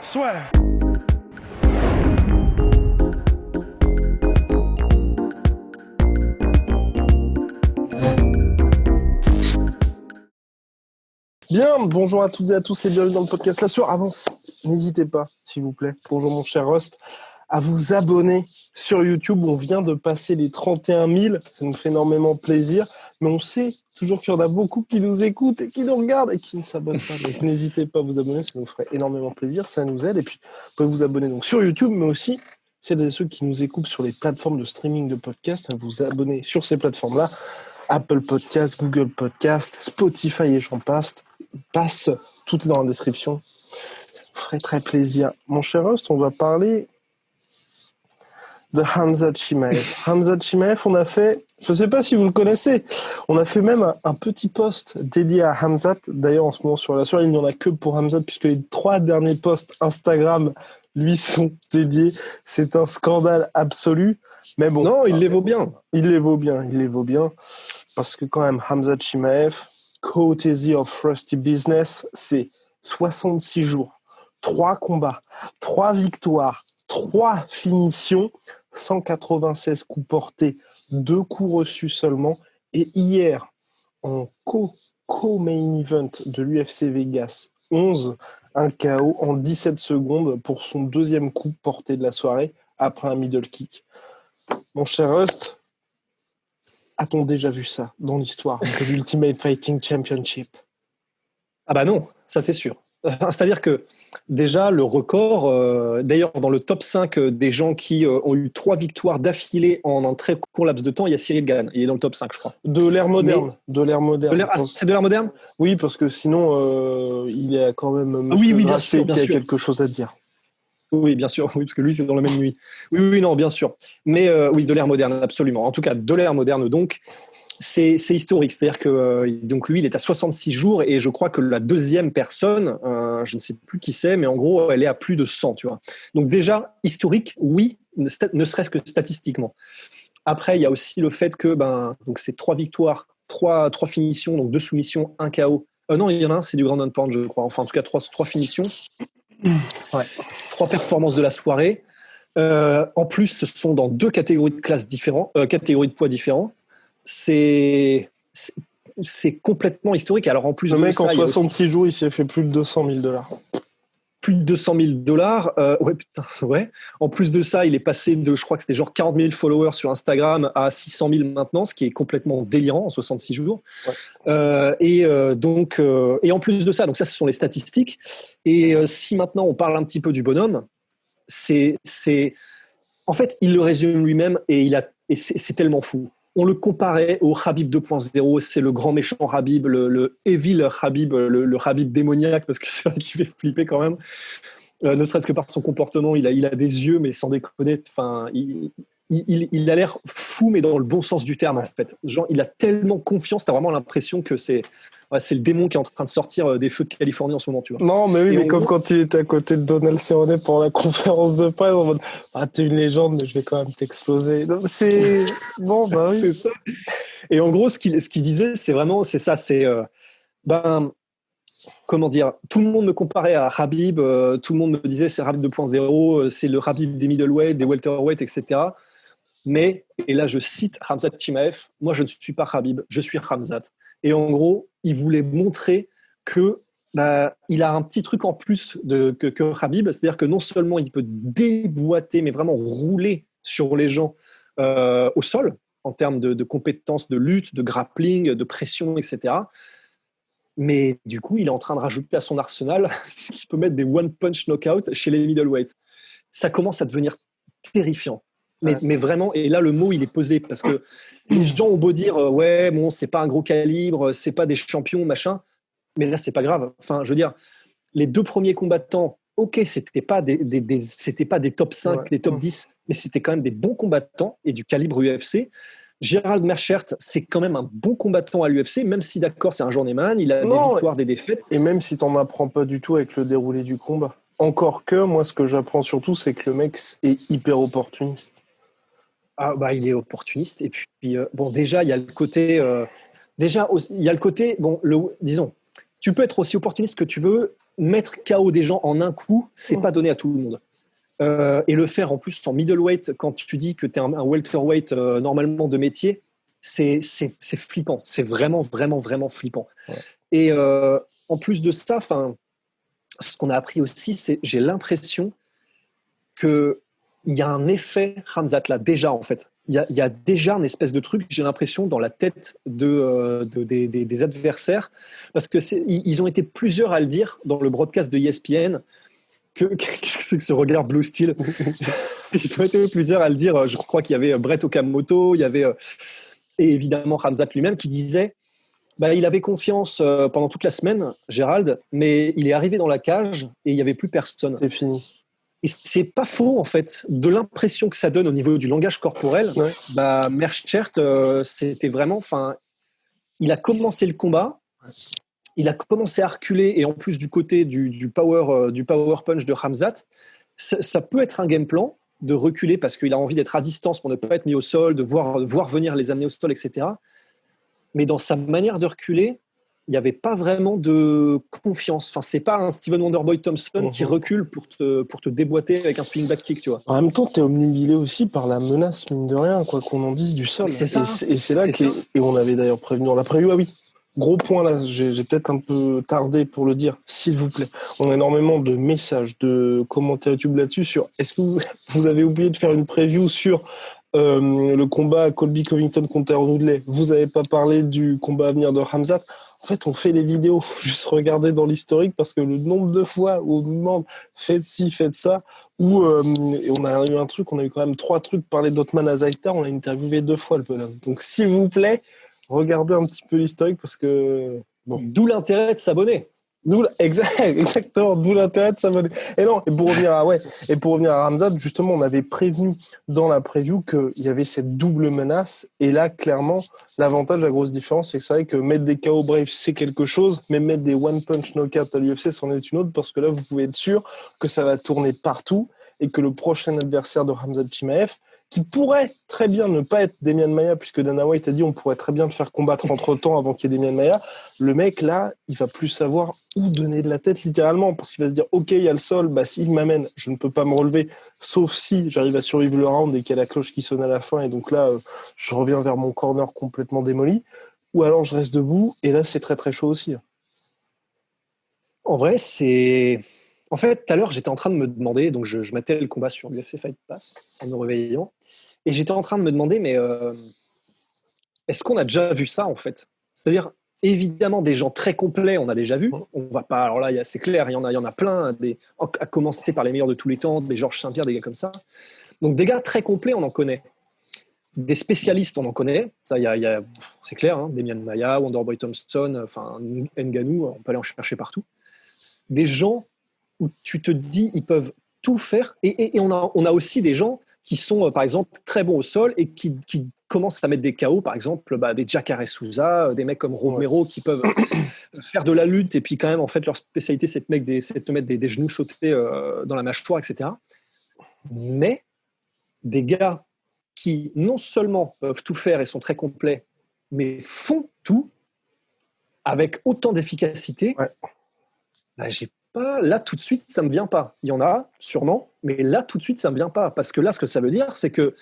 Swag. Bien, bonjour à toutes et à tous et bienvenue dans le podcast La Sueur. Avance, n'hésitez pas, s'il vous plaît, bonjour mon cher Rust, à vous abonner sur YouTube. On vient de passer les 31 000, ça nous fait énormément plaisir, mais on sait toujours qu'il y en a beaucoup qui nous écoutent et qui nous regardent et qui ne s'abonnent pas. Donc n'hésitez pas à vous abonner, ça nous ferait énormément plaisir, ça nous aide. Et puis, vous pouvez vous abonner donc sur YouTube, mais aussi, celles et ceux qui nous écoutent sur les plateformes de streaming de podcasts, à vous abonner sur ces plateformes-là. Apple Podcast, Google Podcast, Spotify et j'en passe, tout est dans la description. Ça nous ferait très plaisir. Mon cher Rust, on va parler de Khamzat Chimaev. Khamzat Chimaev, on a fait, je ne sais pas si vous le connaissez, on a fait même un petit post dédié à Khamzat. D'ailleurs, en ce moment sur La Sueur, il n'y en a que pour Khamzat, puisque les 3 derniers posts Instagram lui sont dédiés. C'est un scandale absolu. Mais bon, non, il les vaut bien. Il les vaut bien. Parce que quand même, Khamzat Chimaev, courtesy of Rusty Business, c'est 66 jours, 3 combats, 3 victoires, 3 finitions, 196 coups portés, 2 coups reçus seulement. Et hier, en co-main event de l'UFC Vegas 11, un KO en 17 secondes pour son 2e coup porté de la soirée après un middle kick. Mon cher Rust, a-t-on déjà vu ça dans l'histoire de l'Ultimate Fighting Championship ? Ah bah non, ça c'est sûr. C'est-à-dire que déjà le record, d'ailleurs dans le top 5 des gens qui ont eu 3 victoires d'affilée en un très court laps de temps, il y a Cyril Gane. Il est dans le top 5, je crois. De l'ère moderne. C'est de l'ère moderne ? Oui, parce que sinon, il y a quand même oui, bien Grasset sûr, qui a quelque chose à dire. Oui, bien sûr, oui, parce que lui, c'est dans la même nuit. Oui, non, bien sûr. Mais oui, de l'ère moderne, absolument. En tout cas, de l'ère moderne, donc, c'est historique. C'est-à-dire que donc lui, il est à 66 jours et je crois que la deuxième personne, je ne sais plus qui c'est, mais en gros, elle est à plus de 100, tu vois. Donc déjà, historique, oui, ne serait-ce que statistiquement. Après, il y a aussi le fait que donc c'est 3 victoires, 3 finitions, donc 2 soumissions, 1 KO. Non, il y en a un, c'est du ground and pound, je crois. Enfin, en tout cas, 3 finitions. Ouais. 3 performances de la soirée. En plus, ce sont dans 2 catégories de classes différentes, catégories de poids différents. C'est complètement historique. Alors en plus le de mec ça, en 66 jours, il s'est fait plus de $200 000. Plus de $200 000. Ouais, putain, ouais. En plus de ça, il est passé de, je crois que c'était genre 40 000 followers sur Instagram à 600 000 maintenant, ce qui est complètement délirant en 66 jours. Ouais. Et en plus de ça, donc ça, ce sont les statistiques. Et si maintenant on parle un petit peu du bonhomme, en fait, il le résume lui-même et c'est tellement fou. On le comparait au Khabib 2.0, c'est le grand méchant Khabib, le evil Khabib, le Khabib démoniaque, parce que c'est vrai qu'il fait flipper quand même. Ne serait-ce que par son comportement, il a des yeux, mais sans déconner, enfin, il a l'air fou, mais dans le bon sens du terme, en fait. Genre, il a tellement confiance, t'as vraiment l'impression que c'est le démon qui est en train de sortir des feux de Californie en ce moment, tu vois. Non, mais oui, mais comme quand il était à côté de Donald Cerrone pour la conférence de presse, en mode « Ah, t'es une légende, mais je vais quand même t'exploser. » C'est... Bon, bah oui. C'est ça. Et en gros, ce qu'il disait, c'est ça, c'est... comment dire, tout le monde me comparait à Khabib, tout le monde me disait c'est Khabib 2.0, c'est le Khabib des middleweight, des welterweight, etc. Mais, et là je cite Khamzat Chimaev, moi je ne suis pas Khabib, je suis Khamzat. Et en gros, il voulait montrer que il a un petit truc en plus que Khabib, c'est-à-dire que non seulement il peut déboîter, mais vraiment rouler sur les gens au sol, en termes de compétences de lutte, de grappling, de pression, etc. Mais du coup, il est en train de rajouter à son arsenal qu'il peut mettre des one-punch knockout chez les middleweight. Ça commence à devenir terrifiant. Mais vraiment, et là, le mot, il est posé, parce que les gens ont beau dire ouais, bon, c'est pas un gros calibre, c'est pas des champions, machin, mais là, c'est pas grave. Enfin, je veux dire, les 2 premiers combattants, ok, c'était pas des top 5, des top 10, mais c'était quand même des bons combattants et du calibre UFC. Gérald Merchert, c'est quand même un bon combattant à l'UFC, même si d'accord, c'est un journeyman, il a des victoires, des défaites. Et même si t'en apprends pas du tout avec le déroulé du combat. Encore que, moi, ce que j'apprends surtout, c'est que le mec est hyper opportuniste. Ah, il est opportuniste. Et puis, bon, déjà, il y a le côté... bon, disons, tu peux être aussi opportuniste que tu veux, mettre KO des gens en un coup, c'est pas donné à tout le monde. Et le faire en plus en middleweight, quand tu dis que tu es un welterweight normalement de métier, c'est flippant. C'est vraiment, vraiment, vraiment flippant. Ouais. Et en plus de ça, ce qu'on a appris aussi, c'est j'ai l'impression qu'il y a un effet Khamzat là, déjà en fait. Il y a déjà une espèce de truc, j'ai l'impression, dans la tête des adversaires, parce que ils ont été plusieurs à le dire dans le broadcast de ESPN. Qu'est-ce que c'est que ce regard Blue Steel? Ils ont été plusieurs à le dire. Je crois qu'il y avait Brett Okamoto, il y avait et évidemment Khamzat lui-même qui disait il avait confiance pendant toute la semaine, Gérald, mais il est arrivé dans la cage et il n'y avait plus personne. C'était fini. Et c'est pas faux, en fait, de l'impression que ça donne au niveau du langage corporel. Ouais. Meerschaert, c'était vraiment... il a commencé le combat, il a commencé à reculer, et en plus du côté du power punch de Khamzat, ça peut être un game plan de reculer parce qu'il a envie d'être à distance pour ne pas être mis au sol, de voir venir les amener au sol, etc. Mais dans sa manière de reculer, il n'y avait pas vraiment de confiance. C'est pas un Steven Wonderboy Thompson qui recule pour te déboîter avec un spinning back kick, tu vois. En même temps, tu es omnubilé aussi par la menace, mine de rien, quoi qu'on en dise, du sol. C'est ça. Et c'est là et on avait d'ailleurs prévenu, on l'a prévu, oui. Gros point là, j'ai peut-être un peu tardé pour le dire, s'il vous plaît. On a énormément de messages, de commentaires YouTube là-dessus sur est-ce que vous avez oublié de faire une preview sur le combat Colby Covington contre Woodley. Vous n'avez pas parlé du combat à venir de Khamzat. En fait, on fait les vidéos, faut juste regarder dans l'historique parce que le nombre de fois où on nous demande faites ci, faites ça, ou on a eu un truc, on a eu quand même 3 trucs parler d'Otman Azaïtar, on l'a interviewé 2 fois le bonhomme. Donc s'il vous plaît, regardez un petit peu l'historique parce que bon. D'où l'intérêt de s'abonner. Exactement, d'où l'intérêt de s'abonner. Et pour revenir à Khamzat, justement, on avait prévenu dans la preview qu'il y avait cette double menace. Et là, clairement, l'avantage, la grosse différence, c'est que c'est vrai que mettre des KO Brave, c'est quelque chose, mais mettre des one-punch knockout à l'UFC, c'en est une autre, parce que là, vous pouvez être sûr que ça va tourner partout et que le prochain adversaire de Khamzat Chimaev, qui pourrait très bien ne pas être Demian Maia, puisque Dana White a dit on pourrait très bien le faire combattre entre-temps avant qu'il y ait Demian Maia. Le mec, là, il va plus savoir où donner de la tête, littéralement, parce qu'il va se dire ok, il y a le sol, s'il m'amène, je ne peux pas me relever, sauf si j'arrive à survivre le round et qu'il y a la cloche qui sonne à la fin, et donc là, je reviens vers mon corner complètement démoli, ou alors je reste debout, et là, c'est très très chaud aussi. En vrai, c'est... En fait, tout à l'heure, j'étais en train de me demander, donc je mettais le combat sur l'UFC Fight Pass en me réveillant, et j'étais en train de me demander, mais est-ce qu'on a déjà vu ça, en fait? C'est-à-dire, évidemment, des gens très complets, on a déjà vu. On va pas... Alors là, c'est clair, il y en a plein, à commencer par les meilleurs de tous les temps, des Georges Saint-Pierre, des gars comme ça. Donc, des gars très complets, on en connaît. Des spécialistes, on en connaît. Ça, c'est clair, hein, Demian Maia, Wonderboy Thompson, Ngannou, on peut aller en chercher partout. Des gens où tu te dis, ils peuvent tout faire. Et on a aussi des gens qui sont, par exemple, très bons au sol et qui commencent à mettre des KO, par exemple, des Jacare Souza, des mecs comme Romero qui peuvent faire de la lutte et puis quand même, en fait, leur spécialité, c'est de te mettre des genoux sautés dans la mâchoire, etc. Mais des gars qui, non seulement peuvent tout faire et sont très complets, mais font tout avec autant d'efficacité, j'ai pas, là tout de suite ça me vient pas. Il y en a sûrement, mais là tout de suite ça me vient pas, parce que là ce que ça veut dire c'est que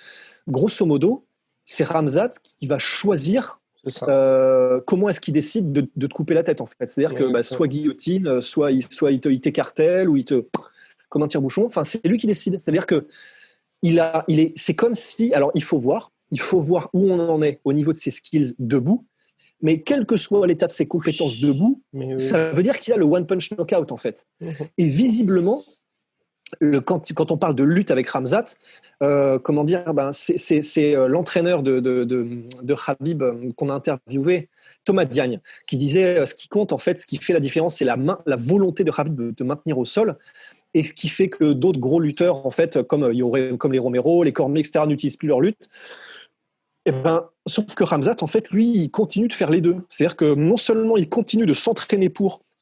grosso modo c'est Khamzat qui va choisir comment est-ce qu'il décide de te couper la tête, en fait. C'est-à-dire que soit guillotine, soit il t'écartèle ou il te comme un tire-bouchon, c'est lui qui décide. C'est-à-dire que c'est comme si, alors il faut voir où on en est au niveau de ses skills debout. Mais quel que soit l'état de ses compétences debout, ça veut dire qu'il a le one-punch knockout, en fait. Et visiblement, quand on parle de lutte avec Khamzat, c'est l'entraîneur de Khabib qu'on a interviewé, Thomas Diagne, qui disait ce qui compte, en fait, ce qui fait la différence, c'est la volonté de Khabib de te maintenir au sol. Et ce qui fait que d'autres gros lutteurs, en fait, comme les Romero, les Cormier, etc., n'utilisent plus leur lutte. Sauf que Khamzat, en fait, lui, il continue de faire les deux. C'est-à-dire que non seulement il continue de s'entraîner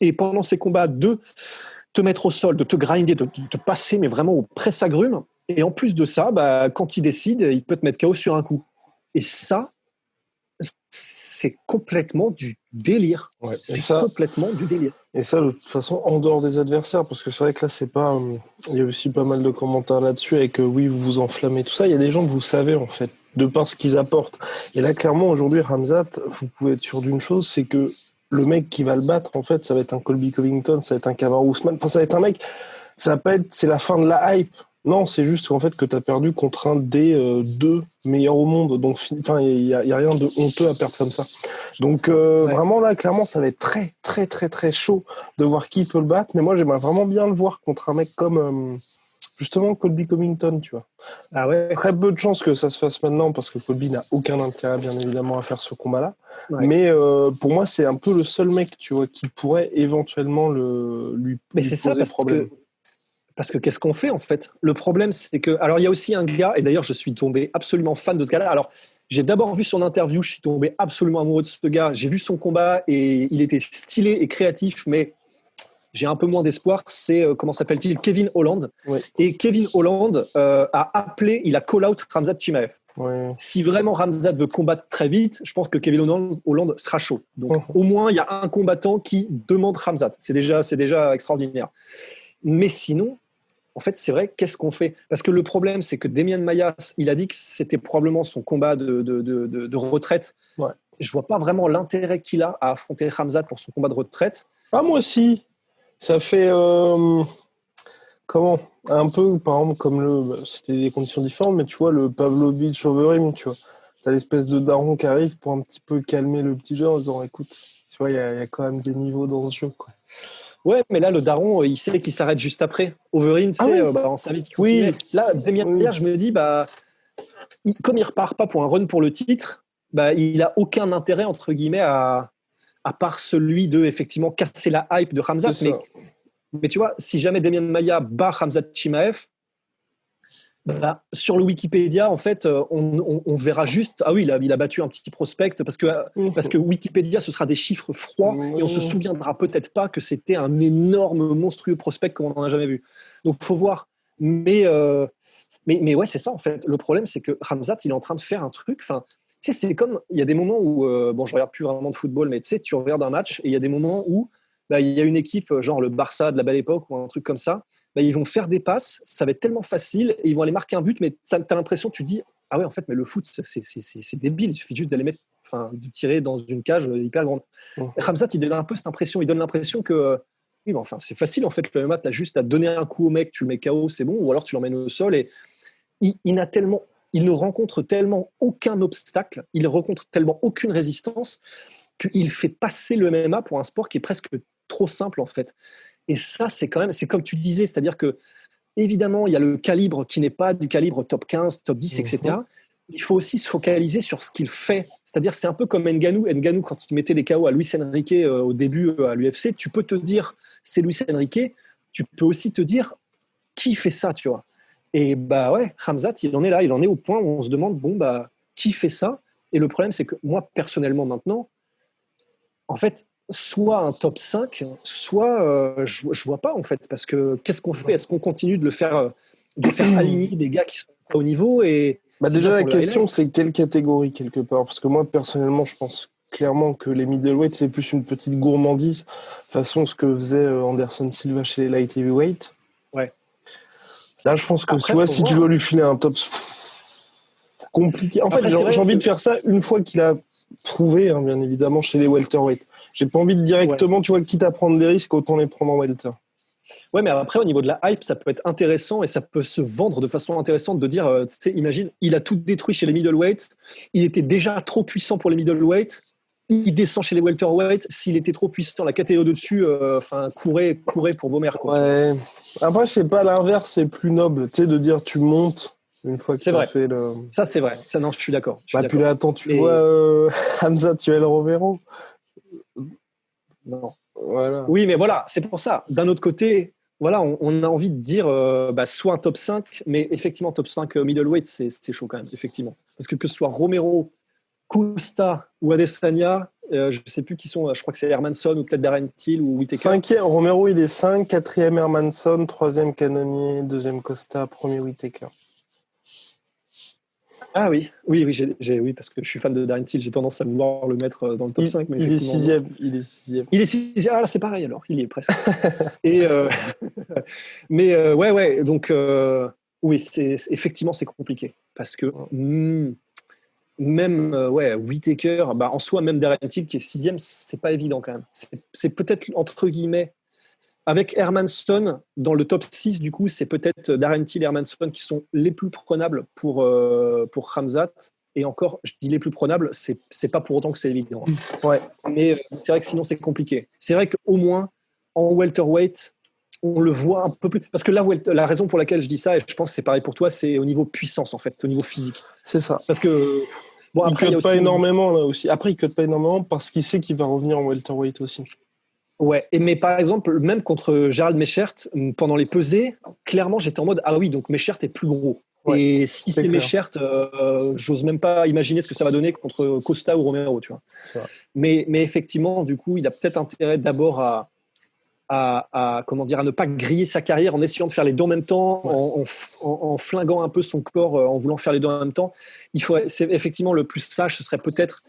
et pendant ses combats, de te mettre au sol, de te grinder, de te passer, mais vraiment au presse-agrumes. Et en plus de ça, quand il décide, il peut te mettre KO sur un coup. Et ça, c'est complètement du délire. Ouais, complètement du délire. Et ça, de toute façon, en dehors des adversaires, parce que c'est vrai que là, c'est pas. Il y a aussi pas mal de commentaires là-dessus avec oui, vous vous enflammez, tout ça. Il y a des gens que vous savez, en fait, de par ce qu'ils apportent. Et là, clairement, aujourd'hui, Khamzat, vous pouvez être sûr d'une chose, c'est que le mec qui va le battre, en fait, ça va être un Colby Covington, ça va être un Kamaru Usman. Enfin, ça va être un mec. Ça va pas être. C'est la fin de la hype. Non, c'est juste en fait que tu as perdu contre un des deux meilleurs au monde. Donc, enfin, il y a rien de honteux à perdre comme ça. Donc, vraiment là, clairement, ça va être très, très, très, très chaud de voir qui peut le battre. Mais moi, j'aimerais vraiment bien le voir contre un mec comme justement Colby Covington, tu vois. Ah ouais. Très peu de chances que ça se fasse maintenant parce que Colby n'a aucun intérêt, bien évidemment, à faire ce combat-là. Ouais. Mais pour moi, c'est un peu le seul mec, tu vois, qui pourrait éventuellement lui Mais c'est ça, poser problème. Parce que qu'est-ce qu'on fait en fait? Le problème, c'est que. Alors, il y a aussi un gars, et d'ailleurs, je suis tombé absolument fan de ce gars-là. Alors, j'ai d'abord vu son interview, je suis tombé absolument amoureux de ce gars. J'ai vu son combat et il était stylé et créatif, mais j'ai un peu moins d'espoir. C'est, comment s'appelle-t-il? Kevin Holland. Ouais. Et Kevin Holland il a call out Khamzat Chimaev. Ouais. Si vraiment Khamzat veut combattre très vite, je pense que Kevin Holland sera chaud. Donc, au moins, il y a un combattant qui demande Khamzat. C'est déjà extraordinaire. Mais sinon, en fait, c'est vrai, qu'est-ce qu'on fait? Parce que le problème, c'est que Demian Maia, il a dit que c'était probablement son combat de retraite. Ouais. Je vois pas vraiment l'intérêt qu'il a à affronter Khamzat pour son combat de retraite. Ah, moi aussi. Ça fait comment? Un peu, par exemple, comme c'était des conditions différentes, mais tu vois, le Pavlovich Overeem, tu vois. T'as l'espèce de daron qui arrive pour un petit peu calmer le petit jeu en disant, écoute, tu vois, il y a quand même des niveaux dans ce jeu, quoi. Ouais, mais là, le daron, il sait qu'il s'arrête juste après. Overeem, tu sais, on savait qu'il continuait. Oui. Là, Demian Maia, je me dis, comme il repart pas pour un run pour le titre, il a aucun intérêt, entre guillemets, à part celui de, effectivement, casser la hype de Khamzat. Mais tu vois, si jamais Demian Maia bat Khamzat Chimaev, sur le Wikipédia, en fait, on verra juste, ah oui, il a battu un petit prospect, parce que Wikipédia, ce sera des chiffres froids, et on se souviendra peut-être pas que c'était un énorme, monstrueux prospect comme on n'en a jamais vu. Donc, il faut voir. Mais ouais, c'est ça, en fait. Le problème, c'est que Khamzat, il est en train de faire un truc, enfin, tu sais, c'est comme, il y a des moments où, je regarde plus vraiment de football, mais tu sais, tu regardes un match, et il y a des moments où il y a une équipe, genre le Barça de la belle époque, ou un truc comme ça, ils vont faire des passes, ça va être tellement facile, et ils vont aller marquer un but, mais tu as l'impression, tu te dis, ah ouais, en fait, mais le foot, c'est débile, il suffit juste d'aller de tirer dans une cage hyper grande. Khamzat, il donne un peu cette impression, il donne l'impression que, oui, mais enfin, c'est facile, en fait, le MMA, tu as juste à donner un coup au mec, tu le mets KO, c'est bon, ou alors tu l'emmènes au sol, et il ne rencontre tellement aucun obstacle, il rencontre tellement aucune résistance, qu'il fait passer le MMA pour un sport qui est presque trop simple, en fait. Et ça, c'est comme tu disais, c'est-à-dire que, évidemment, il y a le calibre qui n'est pas du calibre top 15, top 10, etc. Il faut aussi se focaliser sur ce qu'il fait. C'est-à-dire, c'est un peu comme Ngannou. Ngannou, quand il mettait des KO à Luis Enrique au début à l'UFC, tu peux te dire, c'est Luis Enrique. Tu peux aussi te dire, qui fait ça, tu vois. Et ouais, Khamzat, il en est là, il en est au point où on se demande, qui fait ça? Et le problème, c'est que moi, personnellement, maintenant, en fait, soit un top 5, soit je vois pas, en fait, parce que qu'est-ce qu'on fait? Est-ce qu'on continue de faire aligner des gars qui sont pas au niveau et Déjà, la question, c'est quelle catégorie, quelque part? Parce que moi, personnellement, je pense clairement que les middleweight, c'est plus une petite gourmandise, façon ce que faisait Anderson Silva chez les light heavyweight. Ouais. Là, je pense que après, tu vois, si tu dois lui filer un top compliqué. En fait, j'ai envie de faire ça une fois qu'il a prouvé, hein, bien évidemment, chez les welterweight. J'ai pas envie de directement, tu vois, quitte à prendre des risques, autant les prendre en welter. Ouais, mais après, au niveau de la hype, ça peut être intéressant et ça peut se vendre de façon intéressante de dire, tu sais, imagine, il a tout détruit chez les middleweight, il était déjà trop puissant pour les middleweight, il descend chez les welterweight, s'il était trop puissant, la catégorie au-dessus, courez pour vos mères, quoi. Ouais. Après, je sais pas, l'inverse, c'est plus noble, tu sais, de dire tu montes une fois que tu as fait le... Ça, c'est vrai. Ça, non, je suis d'accord. Puis là, attends, tu vois Hamza Tuel Romero. Non. Voilà. Oui, mais voilà, c'est pour ça. D'un autre côté, voilà, on a envie de dire soit un top 5, mais effectivement, top 5 middleweight, c'est chaud quand même, effectivement. Parce que ce soit Romero, Costa ou Adesanya, je ne sais plus qui sont, je crois que c'est Hermanson ou peut-être Darren Till ou Whittaker. 5e, Romero, il est 5, 4e Hermanson, 3e Cannonier, 2e Costa, 1er Whittaker. Ah oui, oui, parce que je suis fan de Darren Till, j'ai tendance à vouloir le mettre dans le top 5, mais Il est effectivement, non. sixième. Il est sixième. Il est sixième. Ah là, c'est pareil alors, il y est presque. Et, ouais, donc oui, effectivement, c'est compliqué. Parce que même Whittaker, bah, en soi, même Darren Till qui est sixième, c'est pas évident quand même. C'est peut-être, entre guillemets, avec Hermanson dans le top 6, du coup, c'est peut-être Darren Till et Hermanson qui sont les plus prenables pour Khamzat. Et encore, je dis les plus prenables, c'est pas pour autant que c'est évident. Ouais. Mais c'est vrai que sinon, c'est compliqué. C'est vrai qu'au moins, en welterweight, on le voit un peu plus. Parce que là, la raison pour laquelle je dis ça, et je pense que c'est pareil pour toi, c'est au niveau puissance, en fait, au niveau physique. C'est ça. Parce que. Bon, il après, cut il y a pas aussi. énormément là aussi. Après, il cut pas énormément parce qu'il sait qu'il va revenir en welterweight aussi. Ouais, mais par exemple, même contre Gerald Meschert, pendant les pesées, clairement, j'étais en mode ah oui, donc Meschert est plus gros. Ouais, et si c'est Meschert, j'ose même pas imaginer ce que ça va donner contre Costa ou Romero, tu vois. Mais effectivement, du coup, il a peut-être intérêt d'abord à comment dire, à ne pas griller sa carrière en essayant de faire les deux en même temps, en flinguant un peu son corps, en voulant faire les deux en même temps. C'est effectivement le plus sage, ce serait peut-être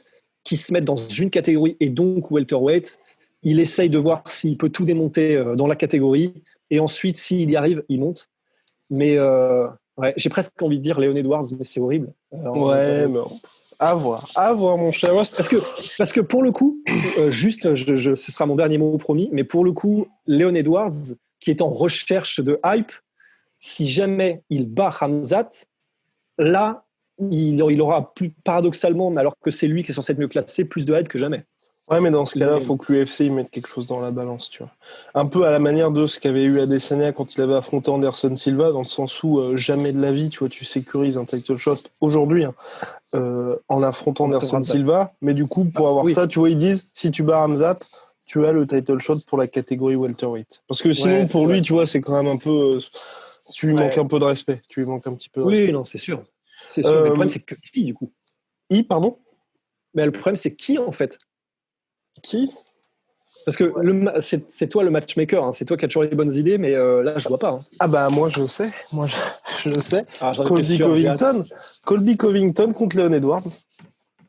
qu'il se mette dans une catégorie et donc welterweight. Il essaye de voir s'il peut tout démonter dans la catégorie et ensuite, s'il y arrive, il monte. Mais j'ai presque envie de dire Léon Edwards, mais c'est horrible. Mais à voir, mon cher. Parce que pour le coup, juste, ce sera mon dernier mot promis, mais pour le coup, Léon Edwards, qui est en recherche de hype, si jamais il bat Khamzat, là, il aura plus, paradoxalement, mais alors que c'est lui qui est censé être mieux classé, plus de hype que jamais. Ouais, mais dans ce cas-là, il faut que l'UFC mette quelque chose dans la balance, tu vois. Un peu à la manière de ce qu'avait eu Adesanya quand il avait affronté Anderson Silva, dans le sens où jamais de la vie, tu vois, tu sécurises un title shot aujourd'hui en affrontant Anderson Silva. Mais du coup, pour avoir ça, tu vois, ils disent, si tu bats Khamzat, tu as le title shot pour la catégorie welterweight. Parce que sinon, pour lui, tu vois, c'est quand même un peu... tu lui manques un peu de respect. Tu lui manques un petit peu de respect. Oui, non, c'est sûr. C'est sûr. Mais le problème, c'est que qui, du coup pardon. Mais le problème, c'est qui, en fait Qui? Parce que c'est toi le matchmaker, hein. C'est toi qui as toujours les bonnes idées, mais là, je vois pas. Hein. Ah bah moi je sais, je sais. Ah, Colby Covington contre Leon Edwards.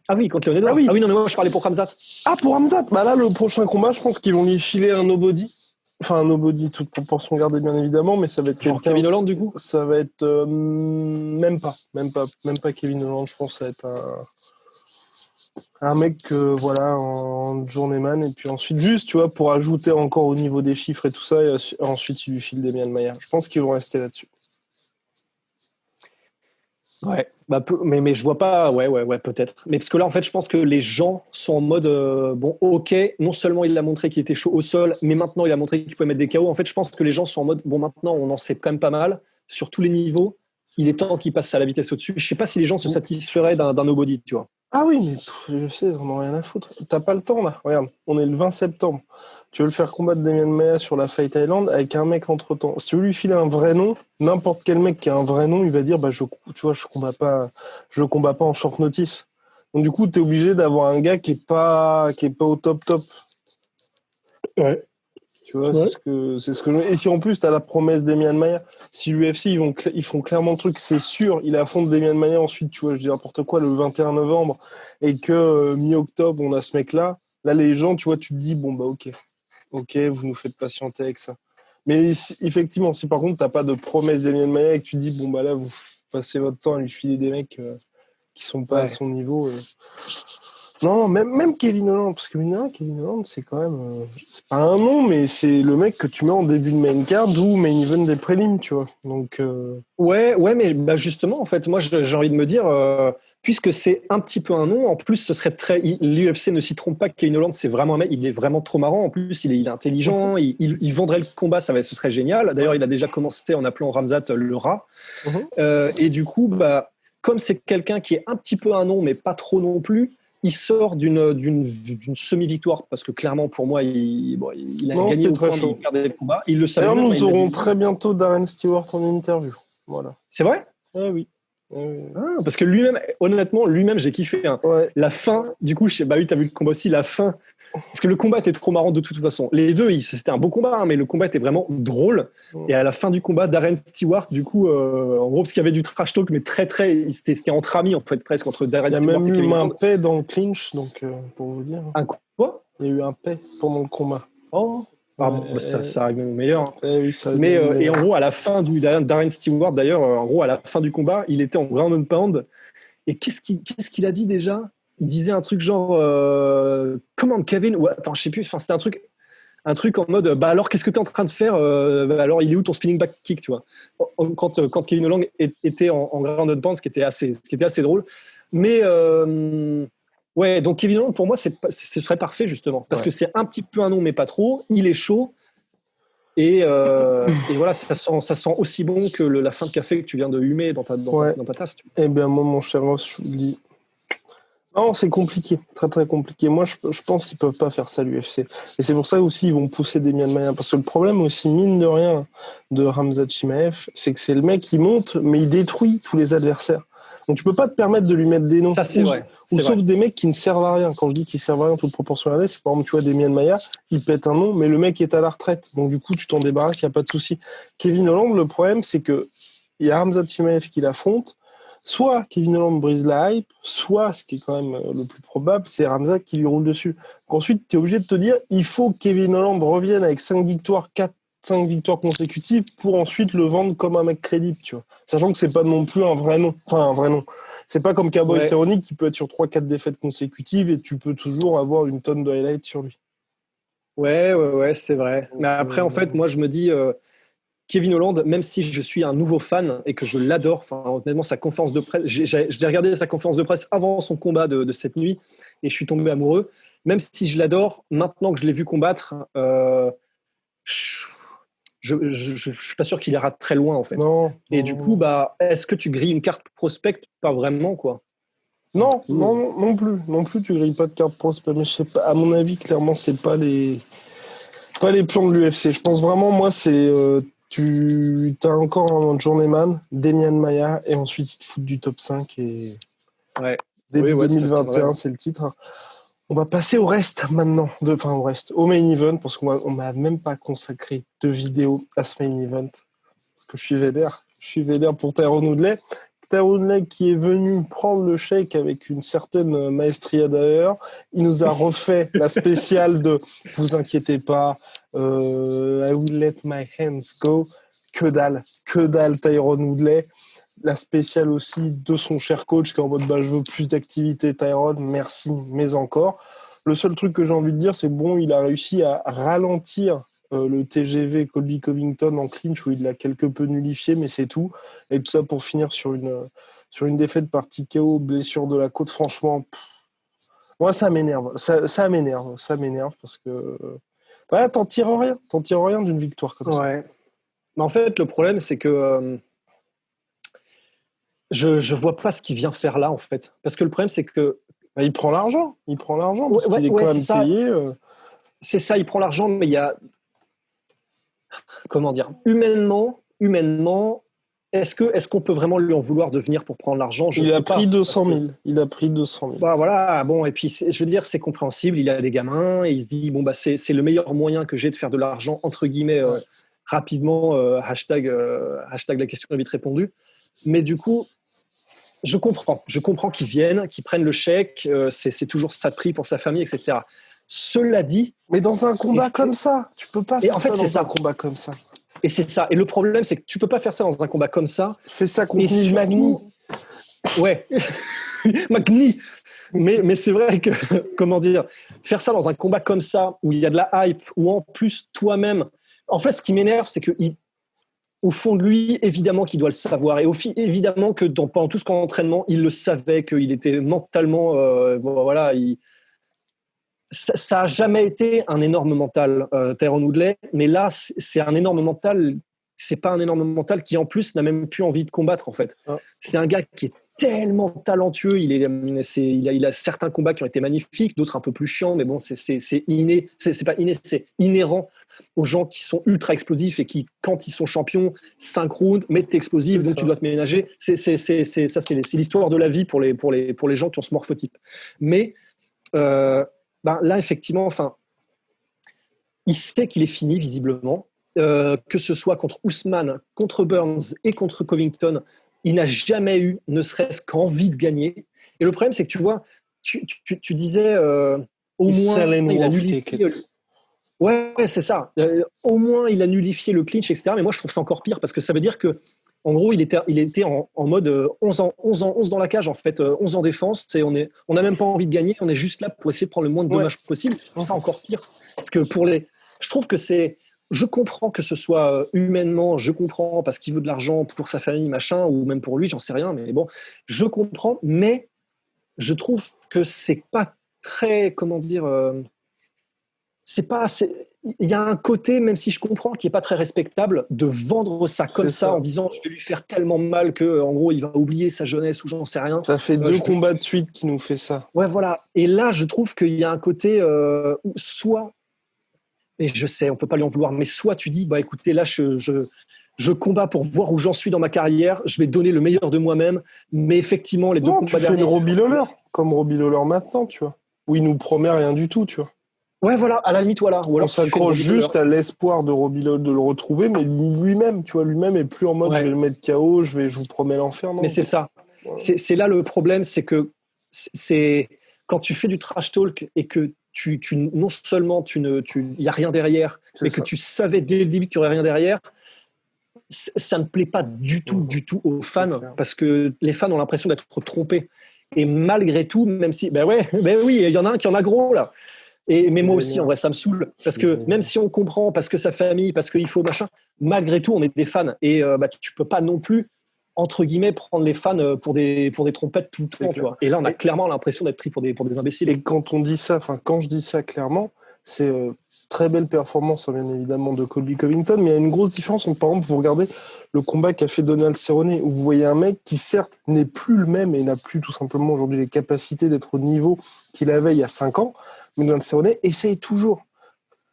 Ah oui, contre Leon Edwards. Ah oui, non mais moi je parlais pour Khamzat. Ah pour Khamzat. Bah là le prochain combat, je pense qu'ils vont lui filer un nobody. Enfin un nobody, toute proportion gardée bien évidemment, mais ça va être genre Kevin Holland du coup. Ça va être même pas Kevin Holland. Je pense que ça va être un mec voilà en journeyman et puis ensuite juste tu vois pour ajouter encore au niveau des chiffres et tout ça et ensuite il lui file Demian Maia. Je pense qu'ils vont rester là-dessus. Ouais, bah, mais je vois pas, ouais, peut-être. Mais parce que là, en fait, je pense que les gens sont en mode, bon, ok, non seulement il a montré qu'il était chaud au sol, mais maintenant il a montré qu'il pouvait mettre des KO. En fait, je pense que les gens sont en mode, bon, maintenant on en sait quand même pas mal sur tous les niveaux. Il est temps qu'il passe à la vitesse au-dessus. Je sais pas si les gens se satisferaient d'un nobody, tu vois. Ah oui, mais je sais, ils en ont rien à foutre. T'as pas le temps là. Regarde, on est le 20 septembre. Tu veux le faire combattre Demian Maia sur la Fight Island avec un mec entre temps. Si tu veux lui filer un vrai nom, n'importe quel mec qui a un vrai nom, il va dire bah je combats pas en short notice. Donc du coup, t'es obligé d'avoir un gars qui est pas au top. Ouais. Tu vois, c'est ce que et si en plus t'as la promesse Demian Maia, si l'UFC ils font clairement le truc, c'est sûr, il affronte Demian Maia ensuite, tu vois, je dis n'importe quoi, le 21 novembre et que mi-octobre on a ce mec là les gens, tu vois, tu te dis bon bah ok, vous nous faites patienter avec ça. Mais effectivement, si par contre t'as pas de promesse Demian Maia et que tu dis bon bah là vous passez votre temps à lui filer des mecs qui sont pas à son niveau. Non, même Kevin Holland, parce que Kevin Holland, c'est quand même... c'est pas un nom, mais c'est le mec que tu mets en début de main card ou main event des prélims, tu vois. Donc, Ouais, mais bah justement, en fait, moi, j'ai envie de me dire, puisque c'est un petit peu un nom, en plus, ce serait très... L'UFC ne s'y trompe pas, Kevin Holland, c'est vraiment un mec, il est vraiment trop marrant. En plus, il est intelligent, il vendrait le combat, ce serait génial. D'ailleurs, il a déjà commencé en appelant Khamzat le rat. Et du coup, bah, comme c'est quelqu'un qui est un petit peu un nom, mais pas trop non plus, il sort d'une semi-victoire parce que clairement pour moi il a gagné au point de perdre le combat. Il le savait. D'ailleurs, nous aurons très bientôt Darren Stewart en interview. Voilà. C'est vrai? Oui. Ah, parce que lui-même, honnêtement, j'ai kiffé. Hein. Ouais. La fin, du coup, oui, t'as vu le combat aussi, la fin Parce que le combat était trop marrant de toute façon. Les deux, c'était un beau combat, hein, mais le combat était vraiment drôle. Et à la fin du combat, Darren Stewart, du coup, en gros, parce qu'il y avait du trash talk, mais c'était entre amis, en fait, presque, entre Darren Stewart et Kevin Owens. Il y a même eu un paix dans le clinch, donc, pour vous dire. Un quoi? Il y a eu un paix pendant le combat. Oh, ça arrive même meilleur. Oui, mais et en gros, à la fin du Darren Stewart, d'ailleurs, en gros, à la fin du combat, il était en ground and pound. Et qu'est-ce qu'il a dit déjà? Il disait un truc genre Come on, Kevin, ou attends, je sais plus, c'était un truc en mode bah alors qu'est-ce que tu es en train de faire, alors il est où ton spinning back kick, tu vois, quand Kevin Holland était en ground and pound, ce qui était assez drôle. Mais ouais, donc Kevin Holland pour moi ce serait parfait justement parce que c'est un petit peu un nom mais pas trop, il est chaud et voilà, ça sent aussi bon que la fin de café que tu viens de humer dans ta tasse. Eh bien moi mon cher Ross, je vous le dis. Non, c'est compliqué, très très compliqué. Moi, je pense qu'ils peuvent pas faire ça l'UFC. Et c'est pour ça aussi ils vont pousser Demian Maia. Parce que le problème aussi, mine de rien, de Khamzat Chimaev, c'est que c'est le mec qui monte, mais il détruit tous les adversaires. Donc tu peux pas te permettre de lui mettre des noms. Ça, c'est vrai. Sauf des mecs qui ne servent à rien. Quand je dis qu'ils servent à rien, toute proportion à l'aise, c'est par exemple, tu vois, Demian Maia, il pète un nom, mais le mec est à la retraite. Donc du coup, tu t'en débarrasses, il n'y a pas de souci. Kevin Holland, le problème, c'est que il y a Khamzat Chimaev qui l'affronte. Soit Kevin Holland brise la hype, soit, ce qui est quand même le plus probable, c'est Khamzat qui lui roule dessus. Ensuite, tu es obligé de te dire, il faut que Kevin Holland revienne avec 5 victoires consécutives pour ensuite le vendre comme un mec crédible, tu vois. Sachant que c'est pas non plus un vrai nom. Enfin, un vrai nom. C'est pas comme Cowboy Cerrone qui peut être sur 3-4 défaites consécutives et tu peux toujours avoir une tonne de highlights sur lui. Ouais, c'est vrai. Donc, mais après, en fait, moi, je me dis... Kevin Holland, même si je suis un nouveau fan et que je l'adore, enfin honnêtement sa conférence de presse, j'ai regardé sa conférence de presse avant son combat de cette nuit et je suis tombé amoureux. Même si je l'adore, maintenant que je l'ai vu combattre, je suis pas sûr qu'il ira très loin en fait. Et du coup, est-ce que tu grilles une carte prospect? Pas vraiment quoi. Non plus, tu grilles pas de carte prospect. Mais je sais pas. À mon avis, clairement, c'est pas les plans de l'UFC. Je pense vraiment, moi, c'est tu as encore un journeyman, Demian Maia, et ensuite ils te foutent du top 5 et début 2021, c'est le titre. On va passer au reste maintenant, au main event, parce qu'on m'a même pas consacré de vidéo à ce main event, parce que je suis vénère pour Tyron Woodley. Tyron Woodley qui est venu prendre le shake avec une certaine maestria d'ailleurs. Il nous a refait la spéciale de « Vous inquiétez pas, I will let my hands go ». Que dalle Tyron Woodley. La spéciale aussi de son cher coach qui est en mode « je veux plus d'activité Tyron, merci, mais encore ». Le seul truc que j'ai envie de dire, c'est il a réussi à ralentir le TGV Colby Covington en clinch où il l'a quelque peu nullifié, mais c'est tout. Et tout ça pour finir sur une défaite par TKO, blessure de la côte. Franchement, moi ça m'énerve. Ça m'énerve parce que t'en tires rien d'une victoire comme ça. Mais en fait, le problème, c'est que je vois pas ce qu'il vient faire là, en fait. Parce que le problème, c'est que il prend l'argent parce qu'il est quand même payé. C'est ça, il prend l'argent, mais il y a... Comment dire, humainement, est-ce qu'on peut vraiment lui en vouloir de venir pour prendre l'argent? Il a pris 200 000. Il a pris 200 000. Voilà, bon, et puis je veux dire, c'est compréhensible. Il a des gamins et il se dit c'est le meilleur moyen que j'ai de faire de l'argent entre guillemets rapidement. Hashtag la question est vite répondue. Mais du coup, je comprends qu'ils viennent, qu'ils prennent le chèque. C'est toujours ça de prix pour sa famille, etc. Cela dit, mais dans un combat comme ça, tu peux pas faire ça dans un combat comme ça. Et c'est ça. Et le problème, c'est que tu peux pas faire ça dans un combat comme ça. Fais ça contre Magny. Ouais, Magny. Mais c'est vrai que, comment dire, faire ça dans un combat comme ça, où il y a de la hype, où en plus toi-même, en fait, ce qui m'énerve, c'est que au fond de lui, évidemment qu'il doit le savoir, et évidemment que pendant tout ce camp d'entraînement, il le savait, qu'il était mentalement, ça a jamais été un énorme mental, Tyron Woodley, mais là, c'est un énorme mental. C'est pas un énorme mental qui, en plus, n'a même plus envie de combattre, en fait. C'est un gars qui est tellement talentueux. Il a certains combats qui ont été magnifiques, d'autres un peu plus chiants, mais bon, c'est inné. C'est pas inné, c'est inhérent aux gens qui sont ultra explosifs et qui, quand ils sont champions, 5 rounds, mais t'es explosif, donc tu dois te ménager. C'est l'histoire de la vie pour les gens qui ont ce morphotype. Mais Là, effectivement, il sait qu'il est fini, visiblement. Que ce soit contre Ousmane, contre Burns et contre Covington, il n'a jamais eu, ne serait-ce qu'envie de gagner. Et le problème, c'est que tu vois, tu disais, au moins, il a nullifié. Ouais, c'est ça. Au moins, il a nullifié le clinch, etc. Mais moi, je trouve ça encore pire parce que ça veut dire que, en gros, il était en mode 11 dans la cage, en fait, 11 en défense. Et on n'a même pas envie de gagner. On est juste là pour essayer de prendre le moins de dommages possible. Je trouve ça encore pire. Parce que je trouve que je comprends que ce soit humainement, je comprends parce qu'il veut de l'argent pour sa famille, machin, ou même pour lui, j'en sais rien. Mais bon, je comprends. Mais je trouve que c'est pas très, comment dire, il y a un côté, même si je comprends, qui est pas très respectable, de vendre ça comme ça en disant je vais lui faire tellement mal que, en gros, il va oublier sa jeunesse ou j'en sais rien. Ça fait 2 combats de suite qui nous fait ça. Ouais, voilà. Et là, je trouve qu'il y a un côté où soit, et je sais, on peut pas lui en vouloir, mais soit tu dis, écoutez, là, je combats pour voir où j'en suis dans ma carrière, je vais donner le meilleur de moi-même, mais effectivement, les 2 combats derniers... tu fais une Robbie Lawler, comme Robbie Lawler maintenant, tu vois, où il nous promet rien du tout, tu vois. Ouais, voilà, à la limite, voilà. Ou alors on s'accroche juste à l'espoir de Robbie Lawler de le retrouver, mais lui-même, tu vois, lui-même est plus en mode je vais le mettre KO, je vous promets l'enfer. Non, mais c'est ça. Ouais. C'est là le problème, c'est que quand tu fais du trash talk et que non seulement il n'y a rien derrière, mais que tu savais dès le début qu'il n'y aurait rien derrière, ça ne plaît pas du tout aux fans, parce que les fans ont l'impression d'être trompés. Et malgré tout, même si, oui, il y en a un qui en a gros là. Mais moi aussi, en vrai, ça me saoule. Parce que même si on comprend, parce que sa famille, parce qu'il faut machin, malgré tout, on est des fans. Et tu peux pas non plus, entre guillemets, prendre les fans pour des trompettes tout le temps. Tu vois. Et là, on a clairement l'impression d'être pris pour des imbéciles. Et quand on dit ça, quand je dis ça clairement, c'est très belle performance, bien évidemment, de Colby Covington, mais il y a une grosse différence entre, par exemple, vous regardez le combat qu'a fait Donald Cerrone, où vous voyez un mec qui, certes, n'est plus le même et n'a plus tout simplement aujourd'hui les capacités d'être au niveau qu'il avait il y a 5 ans, mais Donald Cerrone essaye toujours.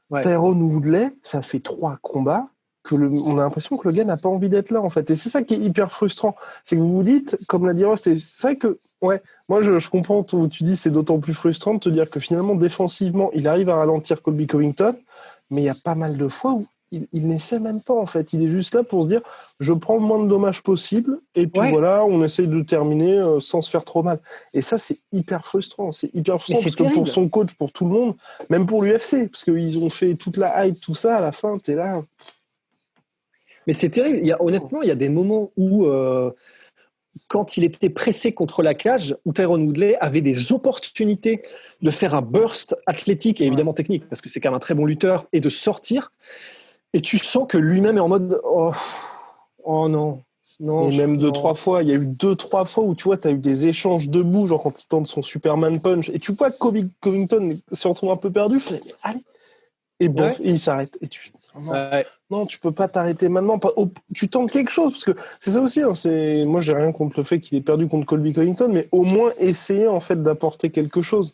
Ouais. Tyrone Woodley, ça fait 3 combats on a l'impression que le gars n'a pas envie d'être là, en fait. Et c'est ça qui est hyper frustrant. C'est que vous vous dites, comme l'a dit Ross, c'est vrai que, moi je comprends où tu dis c'est d'autant plus frustrant de te dire que finalement, défensivement, il arrive à ralentir Colby Covington, mais il y a pas mal de fois où il n'essaie même pas, en fait. Il est juste là pour se dire, je prends le moins de dommages possible, et puis voilà, on essaye de terminer sans se faire trop mal. Et ça, c'est hyper frustrant. C'est hyper frustrant parce que pour son coach, pour tout le monde, même pour l'UFC, parce qu'ils ont fait toute la hype, tout ça, à la fin, t'es là... Mais c'est terrible. Honnêtement, il y a des moments où, quand il était pressé contre la cage, où Tyrone Woodley avait des opportunités de faire un burst athlétique et évidemment technique, parce que c'est quand même un très bon lutteur, et de sortir. Et tu sens que lui-même est en mode oh non. Et même 2-3 fois, il y a eu 2-3 fois où tu vois, tu as eu des échanges debout, genre quand il tente son Superman Punch, et tu vois que Covington se retrouve un peu perdu, je fais allez. Et bon, et il s'arrête. Et tu non, tu peux pas t'arrêter maintenant. Tu tentes quelque chose, parce que c'est ça aussi. Moi, j'ai rien contre le fait qu'il ait perdu contre Colby Covington, mais au moins essayer en fait d'apporter quelque chose.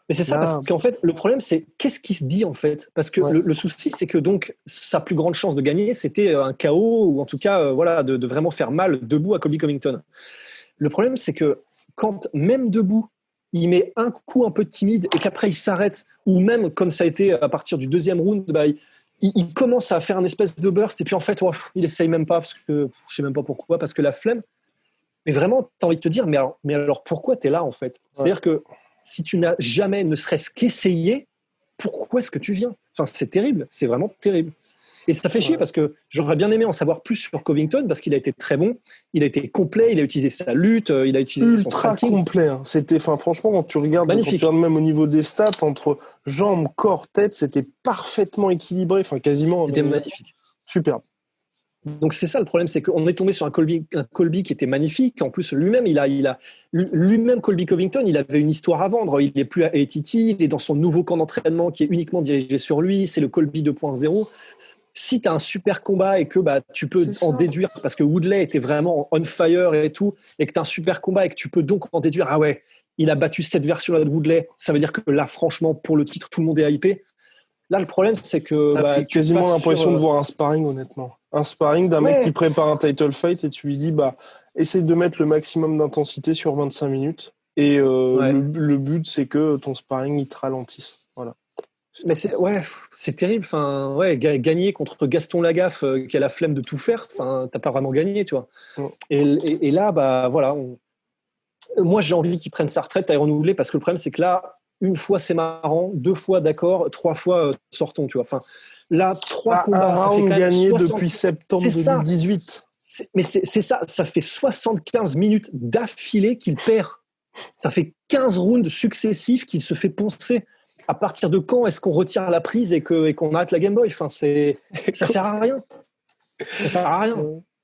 Mais c'est ça, parce qu'en fait, le problème, c'est qu'est-ce qui se dit en fait, parce que le souci, c'est que donc sa plus grande chance de gagner, c'était un KO ou en tout cas, de vraiment faire mal debout à Colby Covington. Le problème, c'est que quand même debout, il met un coup un peu timide et qu'après il s'arrête, ou même comme ça a été à partir du 2e round, il commence à faire un espèce de burst et puis en fait il essaye même pas parce que je sais même pas pourquoi, parce que la flemme. Mais vraiment, tu as envie de te dire mais alors pourquoi tu es là en fait? C'est-à-dire que si tu n'as jamais ne serait-ce qu'essayé, pourquoi est-ce que tu viens? Enfin, c'est terrible, c'est vraiment terrible. Et ça fait chier parce que j'aurais bien aimé en savoir plus sur Covington parce qu'il a été très bon, il a été complet, il a utilisé sa lutte, il a utilisé son striking. Ultra complet. Hein. C'était, franchement, quand tu regardes même au niveau des stats, entre jambes, corps, tête, c'était parfaitement équilibré, quasiment. C'était magnifique. Superbe. Donc c'est ça le problème, c'est qu'on est tombé sur un Colby qui était magnifique. En plus, lui-même Colby Covington, il avait une histoire à vendre. Il n'est plus à ATT, il est dans son nouveau camp d'entraînement qui est uniquement dirigé sur lui. C'est le Colby 2.0. Si tu as un super combat et que tu peux en déduire, parce que Woodley était vraiment on fire et tout, et que tu as un super combat et que tu peux donc en déduire, il a battu cette version-là de Woodley, ça veut dire que là, franchement, pour le titre, tout le monde est hypé. Là, le problème, c'est que... T'as quasiment l'impression de voir un sparring, honnêtement. Un sparring d'un mec qui prépare un title fight et tu lui dis, essaye de mettre le maximum d'intensité sur 25 minutes Et Ouais. le but, c'est que ton sparring, il te ralentisse. Voilà. Mais c'est terrible. Enfin, ouais, gagner contre Gaston Lagaffe qui a la flemme de tout faire. Enfin, t'as pas vraiment gagné, tu vois. Mm. Et là, bah voilà. Moi, j'ai envie qu'il prenne sa retraite, Tyron Woodley, parce que le problème, c'est que là, une fois c'est marrant, deux fois d'accord, trois fois sortons, tu vois. Enfin, là, trois Un combats, ça fait round quand même gagné 60. depuis septembre C'est ça. 2018. Mais c'est ça. Ça fait 75 minutes d'affilée qu'il perd. Ça fait 15 rounds successifs qu'il se fait poncer. À partir de quand est-ce qu'on retire la prise et qu'on arrête la Game Boy? Enfin, ça sert à rien. Ça sert à rien.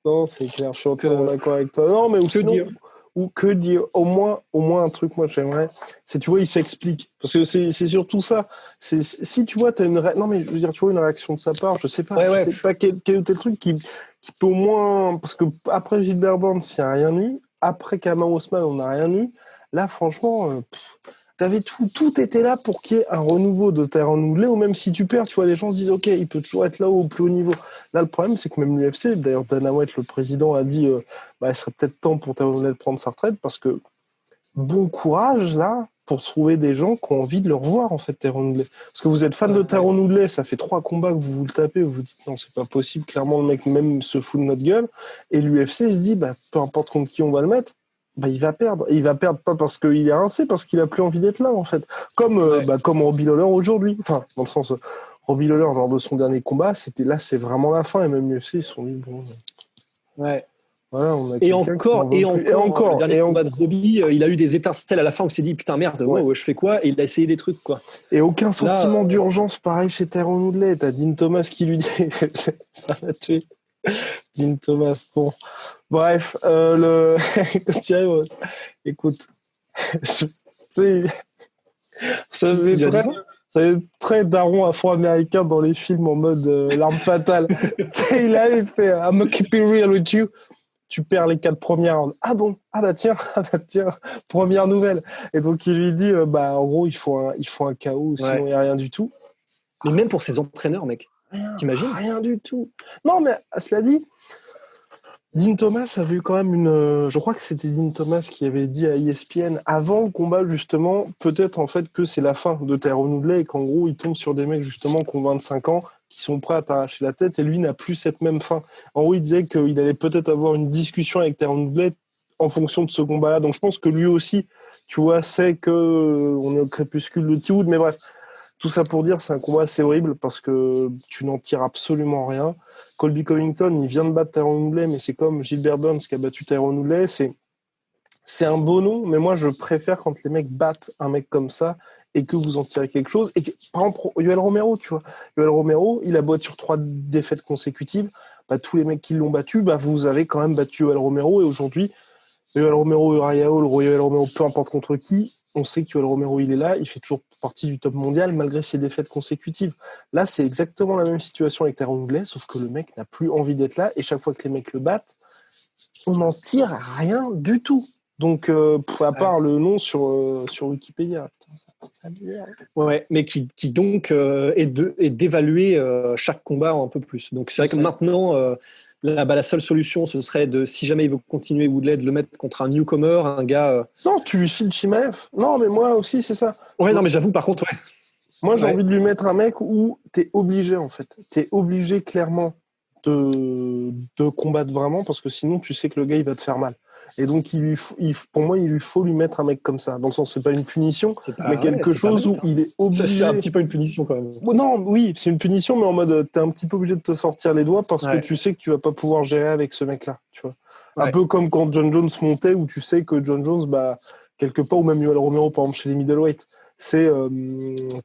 Non, c'est clair, je suis entièrement d'accord avec toi. Non, mais ou Que sinon, dire? ou que dire, au moins un truc, moi, j'aimerais, c'est, tu vois, il s'explique. Parce que c'est surtout ça. Si tu vois, t'as non, mais je veux dire, tu vois, une réaction de sa part, je sais Ouais. pas quel est le truc qui peut au moins, parce que après Gilbert Burns, il n'y a rien eu. Après Kamaru Usman, on n'a rien eu. Là, franchement, t'avais tout était là pour qu'il y ait un renouveau de Tyron Woodley, ou même si tu perds, tu vois, les gens se disent, OK, il peut toujours être là au plus haut niveau. Là, le problème, c'est que même l'UFC, d'ailleurs, Dana White, le président, a dit, il serait peut-être temps pour Tyron Woodley de prendre sa retraite, parce que bon courage, là, pour trouver des gens qui ont envie de le revoir, en fait, Tyron Woodley. Parce que vous êtes fan de Tyron Woodley, ça fait 3 combats que vous le tapez, vous vous dites, non, c'est pas possible, clairement, le mec même se fout de notre gueule, et l'UFC se dit, peu importe contre qui on va le mettre, il va perdre. Et il va perdre pas parce qu'il est rincé, parce qu'il a plus envie d'être là, en fait. Comme Robbie Lawler aujourd'hui. Enfin, dans le sens, Robbie Lawler, lors de son dernier combat, c'est vraiment la fin. Et même l'UFC, ils se sont dit, bon, Ouais. voilà, on a Et quelqu'un qui n'en encore, veut plus. le dernier combat de Robbie, il a eu des étincelles à la fin où il s'est dit putain merde, Ouais. wow, je fais quoi? Et il a essayé des trucs, quoi. Et aucun sentiment Là, d'urgence, pareil chez Tyron Woodley. T'as Dean Thomas qui lui dit, ça m'a tué. Dean Thomas, bon. Bref, quand il arrive, écoute, tu sais, ça faisait il a dit très, quoi? ça faisait très daron afro-américain dans les films en mode l'arme fatale. Tu sais, il avait fait I'm gonna keep it real with you. Tu perds les 4 premières rounds. Ah bon? Ah bah tiens, première nouvelle. Et donc il lui dit en gros il faut un KO, sinon il Ouais. n'y a rien du tout. Mais même pour ses entraîneurs, mec. T'imagines? Rien du tout. Non mais cela dit, Dean Thomas avait eu quand même je crois que c'était Dean Thomas qui avait dit à ESPN avant le combat justement, peut-être en fait que c'est la fin de Tyron Woodley et qu'en gros il tombe sur des mecs justement qui ont 25 ans, qui sont prêts à t'arracher la tête et lui n'a plus cette même fin. En gros il disait qu'il allait peut-être avoir une discussion avec Tyron Woodley en fonction de ce combat-là. Donc je pense que lui aussi, tu vois, sait que on est au crépuscule de T-Wood, mais bref. Tout ça pour dire, c'est un combat assez horrible parce que tu n'en tires absolument rien. Colby Covington, il vient de battre Tyron Woodley, mais c'est comme Gilbert Burns qui a battu Tyron Woodley. C'est un beau nom, mais moi je préfère quand les mecs battent un mec comme ça et que vous en tirez quelque chose. Et que, par exemple, Yoel Romero, tu vois, Yoel Romero, il a beau être sur 3 défaites consécutives, tous les mecs qui l'ont battu, vous avez quand même battu Yoel Romero. Et aujourd'hui, Yoel Romero, Uriah Hall, Yoel Romero, peu importe contre qui, on sait que Yoel Romero, il est là, il fait toujours partie du top mondial malgré ses défaites consécutives. Là, c'est exactement la même situation avec Tyron Woodley, sauf que le mec n'a plus envie d'être là et chaque fois que les mecs le battent, on n'en tire rien du tout. Donc, à part le nom sur Wikipédia. Putain, ça Ouais, mais qui donc est d'évaluer chaque combat un peu plus. Donc c'est vrai que maintenant, la seule solution, ce serait si jamais il veut continuer Woodley, de le mettre contre un newcomer, un gars. Non, tu lui files Chimaev. Non, mais moi aussi, c'est ça. Ouais, non, mais j'avoue, par contre, ouais. Moi, j'ai envie de lui mettre un mec où t'es obligé, en fait. T'es obligé, clairement, de combattre vraiment, parce que sinon, tu sais que le gars, il va te faire mal. Et donc, pour moi, il lui faut lui mettre un mec comme ça. Dans le sens, c'est pas une punition, mais quelque chose où il est obligé. C'est un petit peu une punition, quand même. Non, oui, c'est une punition, mais en mode, t'es un petit peu obligé de te sortir les doigts parce que tu sais que tu vas pas pouvoir gérer avec ce mec-là, tu vois. Un peu comme quand John Jones montait, où tu sais que John Jones, quelque part, ou même Yoel Romero, par exemple, chez les middleweight, c'est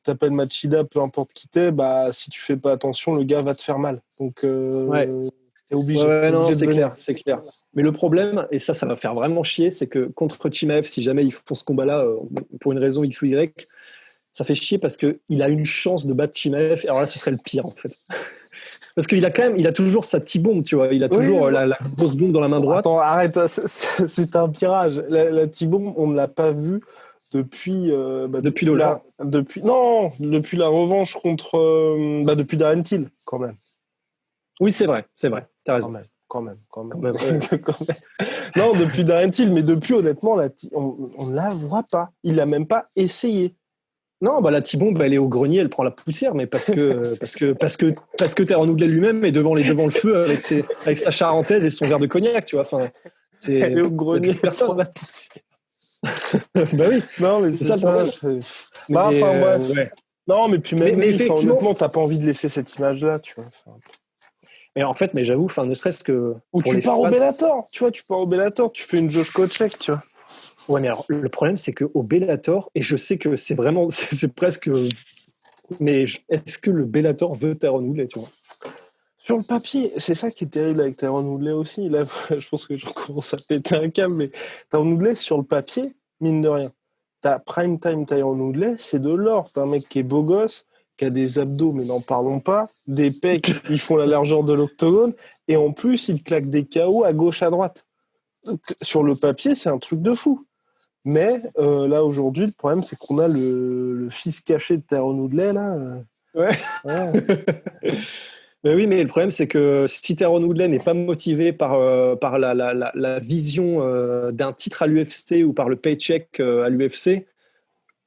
t'appelles Machida, peu importe qui t'es, si tu fais pas attention, le gars va te faire mal. Donc t'es obligé. Non, c'est clair, c'est clair. Mais le problème, et ça va faire vraiment chier, c'est que contre Chimaev, si jamais ils font ce combat-là pour une raison X ou Y, ça fait chier parce qu'il a une chance de battre Chimaev. Alors là, ce serait le pire, en fait. Parce qu'il a toujours sa T-bombe, tu vois. Il a toujours la grosse bombe dans la main droite. Attends, arrête, c'est un pirage. La T-bombe, on ne l'a pas vue depuis Lola. depuis la revanche contre depuis Darren Till, quand même. Oui, c'est vrai, t'as raison. quand même. Quand même, ouais. Quand même. Non, depuis Darren Till, mais depuis, honnêtement, on ne la voit pas. Il n'a même pas essayé. Non, bah la T-bombe, elle est au grenier, elle prend la poussière, mais parce que Tyron Woodley lui-même est devant le feu avec sa charentaise et son verre de cognac, tu vois. Enfin, Elle est au il y a grenier, plus personne. prend la poussière. Bah oui, Non, mais c'est c'est ça le ça. problème. Bah, Mais, enfin, bref. ouais. Non, mais puis même Mais lui, enfin, effectivement, honnêtement, t'as pas envie de laisser cette image-là, tu vois. Enfin, mais en fait, mais j'avoue, enfin, ne serait-ce que ou pour tu les pars au fans. Bellator, tu vois, tu pars au Bellator, tu fais une Josh Koscheck, tu vois. Ouais, mais alors, le problème, c'est qu'au Bellator, et je sais que c'est vraiment, c'est presque. Mais est-ce que le Bellator veut Tyron Woodley, tu vois? Sur le papier, c'est ça qui est terrible avec Tyron Woodley aussi. Là, je pense que je commence à péter un câble, mais Tyron Woodley, sur le papier, mine de rien, t'as Prime Time Tyron Woodley, c'est de l'or. T'as un mec qui est beau gosse, qui a des abdos, mais n'en parlons pas, des pecs, ils font la largeur de l'octogone, et en plus, il claque des KO à gauche, à droite. Donc, sur le papier, c'est un truc de fou. Mais là, aujourd'hui, le problème, c'est qu'on a le fils caché de Tyron Woodley, là. Ouais. Ouais. Mais oui, mais le problème, c'est que si Tyron Woodley n'est pas motivé par la vision d'un titre à l'UFC ou par le paycheck à l'UFC,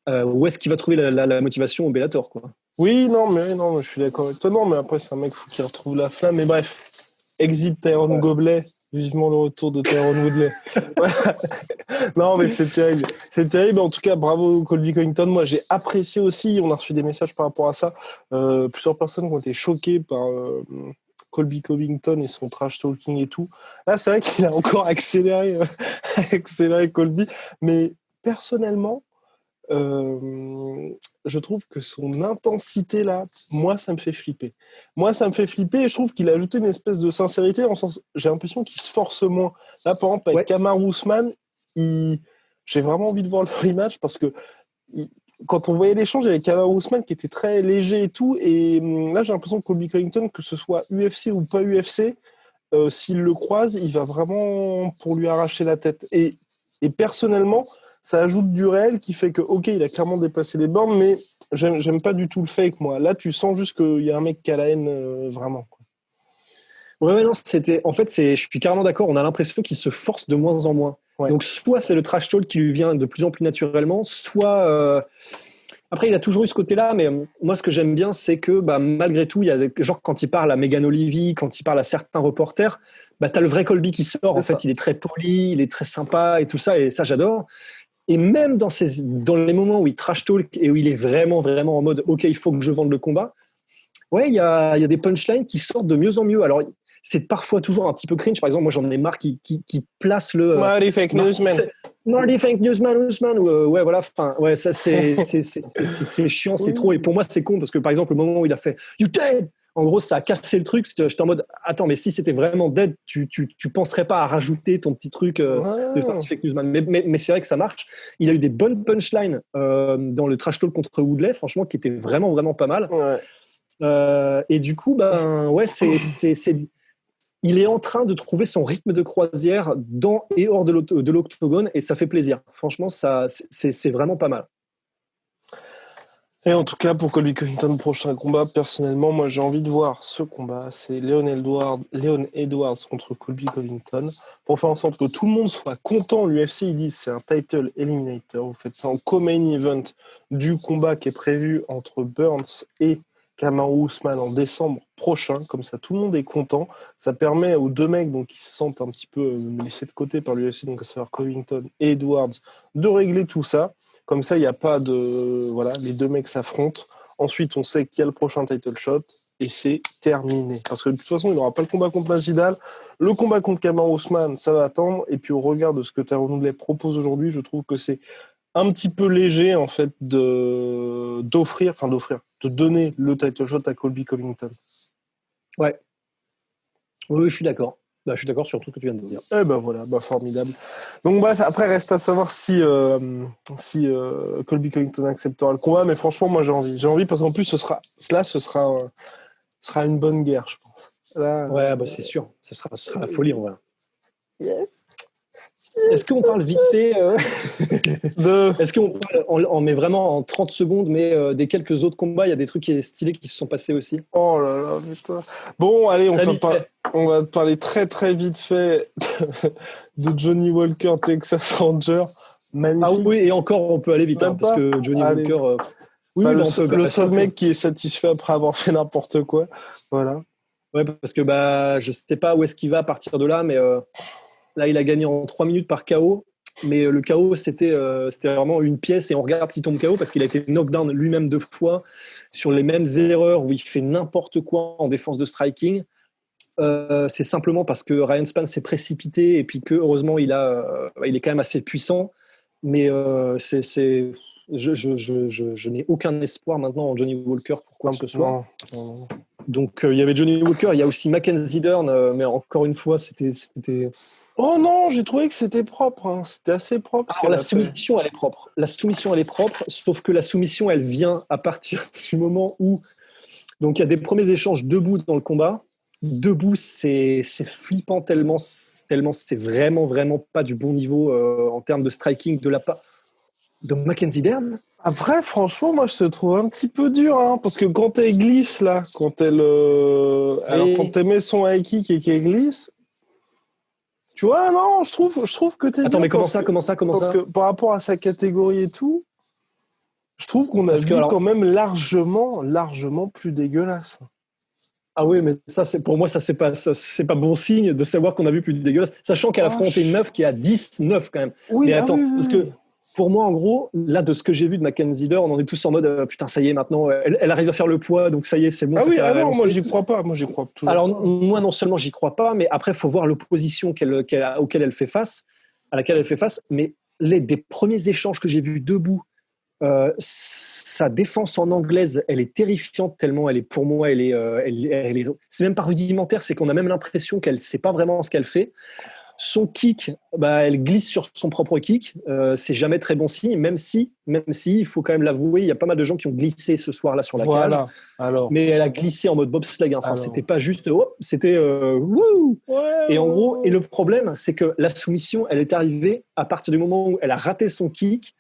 où est-ce qu'il va trouver la motivation au Bellator, quoi? Oui, non, je suis d'accord avec toi. Non, mais après, c'est un mec faut qu'il retrouve la flamme. Mais bref, exit Tyron Ouais. Goblet. Vivement le retour de Tyron Woodley. Voilà. Non, mais c'est terrible. C'est terrible. En tout cas, bravo Colby Covington. Moi, j'ai apprécié aussi. On a reçu des messages par rapport à ça. Plusieurs personnes qui ont été choquées par Colby Covington et son trash talking et tout. Là, c'est vrai qu'il a encore accéléré, accéléré Colby. Mais personnellement, je trouve que son intensité là, moi, ça me fait flipper. Moi, ça me fait flipper et je trouve qu'il a ajouté une espèce de sincérité en sens, j'ai l'impression qu'il se force moins. Là, par exemple, avec Ouais. Kamaru Usman, j'ai vraiment envie de voir le rematch parce que il- quand on voyait l'échange avec Kamaru Usman qui était très léger et tout, et là, j'ai l'impression que Colby Covington, que ce soit UFC ou pas UFC, s'il le croise, il va vraiment pour lui arracher la tête. Et personnellement, ça ajoute du réel qui fait que, ok, il a clairement dépassé les bornes, mais j'aime pas du tout le fake, moi. Là, tu sens juste qu'il y a un mec qui a la haine, vraiment. Ouais, non, je suis carrément d'accord. On a l'impression qu'il se force de moins en moins. Ouais. Donc, soit c'est le trash talk qui lui vient de plus en plus naturellement, soit. Après, il a toujours eu ce côté-là, mais moi, ce que j'aime bien, c'est que bah, malgré tout, il y a genre quand il parle à Megan Olivi, quand il parle à certains reporters, bah, tu as le vrai Colby qui sort. En C'est ça. fait, il est très poli, il est très sympa et tout ça, et ça, j'adore. Et même dans les moments où il trash talk et où il est vraiment, vraiment en mode OK, il faut que je vende le combat, ouais, il y a des punchlines qui sortent de mieux en mieux. Alors, c'est parfois toujours un petit peu cringe. Par exemple, moi, j'en ai marre qui place le Marty Fake Newsman. Marty Fake Newsman Usman. Ouais, voilà. Enfin, ouais, ça, c'est chiant, c'est Oui. trop. Et pour moi, c'est con parce que, par exemple, le moment où il a fait You dead, en gros, ça a cassé le truc. J'étais en mode attends, mais si c'était vraiment dead, tu penserais pas à rajouter ton petit truc de Marty Ouais. Fake Newsman. Mais c'est vrai que ça marche. Il a eu des bonnes punchlines dans le trash talk contre Woodley, franchement, qui étaient vraiment, vraiment pas mal. Ouais. Et du coup, ben ouais, il est en train de trouver son rythme de croisière dans et hors de l'octogone, et ça fait plaisir. Franchement, c'est vraiment pas mal. Et en tout cas, pour Colby Covington, prochain combat, personnellement, moi j'ai envie de voir ce combat. C'est Leon Edwards contre Colby Covington. Pour faire en sorte que tout le monde soit content, l'UFC, ils disent c'est un title eliminator. Vous faites ça en co-main event du combat qui est prévu entre Burns et Kamaru Usman en décembre prochain. Comme ça, tout le monde est content. Ça permet aux deux mecs donc, qui se sentent un petit peu laissés de côté par l'UFC, donc à savoir Covington et Edwards, de régler tout ça. Comme ça, il n'y a pas de... Voilà, les deux mecs s'affrontent. Ensuite, on sait qu'il y a le prochain title shot et c'est terminé. Parce que de toute façon, il n'aura pas le combat contre Masvidal. Le combat contre Kamaru Usman, ça va attendre. Et puis, au regard de ce que Tyron Woodley propose aujourd'hui, je trouve que c'est un petit peu léger, en fait, de donner le title shot à Colby Covington. Ouais. Oui, je suis d'accord. Bah, je suis d'accord sur tout ce que tu viens de dire. Eh ben voilà, formidable. Donc bref, après reste à savoir si Colby Covington acceptera le combat, mais franchement moi j'ai envie parce qu'en plus ce sera une bonne guerre, je pense. Là, Ouais, bah, c'est sûr. Ce sera la folie, en vrai. yes. Est-ce qu'on parle vite fait De... Est-ce qu'on parle, on met vraiment en 30 secondes, mais des quelques autres combats, il y a des trucs stylés qui se sont passés aussi. Oh là là, putain. Bon, allez, Très vite fait. on va te parler très très vite fait de Johnny Walker, Texas Ranger. Ah Magnifique. oui, et encore, on peut aller vite, Même parce pas. que Johnny Allez. Walker... oui, Pas oui, le, bah, on peut. le Bah, seul mec qui est satisfait après avoir fait n'importe quoi. Voilà. ouais, parce que je ne sais pas où est-ce qu'il va à partir de là, mais là, il a gagné en 3 minutes par KO. Mais le KO, c'était vraiment une pièce et on regarde qu'il tombe KO parce qu'il a été knockdown lui-même 2 fois sur les mêmes erreurs où il fait n'importe quoi en défense de striking. C'est simplement parce que Ryan Spann s'est précipité et puis que heureusement il est quand même assez puissant. Mais je n'ai aucun espoir maintenant en Johnny Walker pour quoi que ce soit. Non. Donc il y avait Johnny Walker, il y a aussi Mackenzie Dern, mais encore une fois c'était. Oh non, j'ai trouvé que c'était propre. Hein. C'était assez propre. Alors la soumission elle est propre. La soumission elle est propre, sauf que la soumission elle vient à partir du moment où donc il y a des premiers échanges debout dans le combat. Debout, c'est flippant tellement c'est vraiment pas du bon niveau en termes de striking de la part de Mackenzie Dern. Après, franchement, moi, je te trouve un petit peu dur, hein, parce que quand elle glisse, là, quand elle... Alors, quand elle met son high kick et qu'elle glisse, tu vois, non, je trouve que t'es Attends, dur mais comment parce ça parce que par rapport à sa catégorie et tout, je trouve qu'on a Parce que, vu alors, quand même largement plus dégueulasse. ah oui, mais ça, pour moi, ça c'est pas bon signe de savoir qu'on a vu plus dégueulasse, sachant qu'elle a affronté une meuf qui est à 10-9 quand même. Oui, mais attends, oui. parce que pour moi, en gros, là, de ce que j'ai vu de Mackenzie Dern, on est tous en mode putain, ça y est, maintenant, elle arrive à faire le poids, donc ça y est, c'est bon. Ah oui, non, moi, j'y crois pas. Moi, j'y crois toujours. Alors, moi, non seulement j'y crois pas, mais après, il faut voir l'opposition auquel elle fait face, à laquelle elle fait face. Mais des premiers échanges que j'ai vus debout, sa défense en anglaise, elle est terrifiante tellement elle est, pour moi, c'est même pas rudimentaire, c'est qu'on a même l'impression qu'elle sait pas vraiment ce qu'elle fait. Son kick, elle glisse sur son propre kick. C'est jamais très bon signe, même si, il faut quand même l'avouer, il y a pas mal de gens qui ont glissé ce soir-là sur la cage. Alors. Mais elle a glissé en mode bobsleigh. Enfin, c'était pas juste c'était wouh. Et en gros, et le problème, c'est que la soumission, elle est arrivée à partir du moment où elle a raté son kick.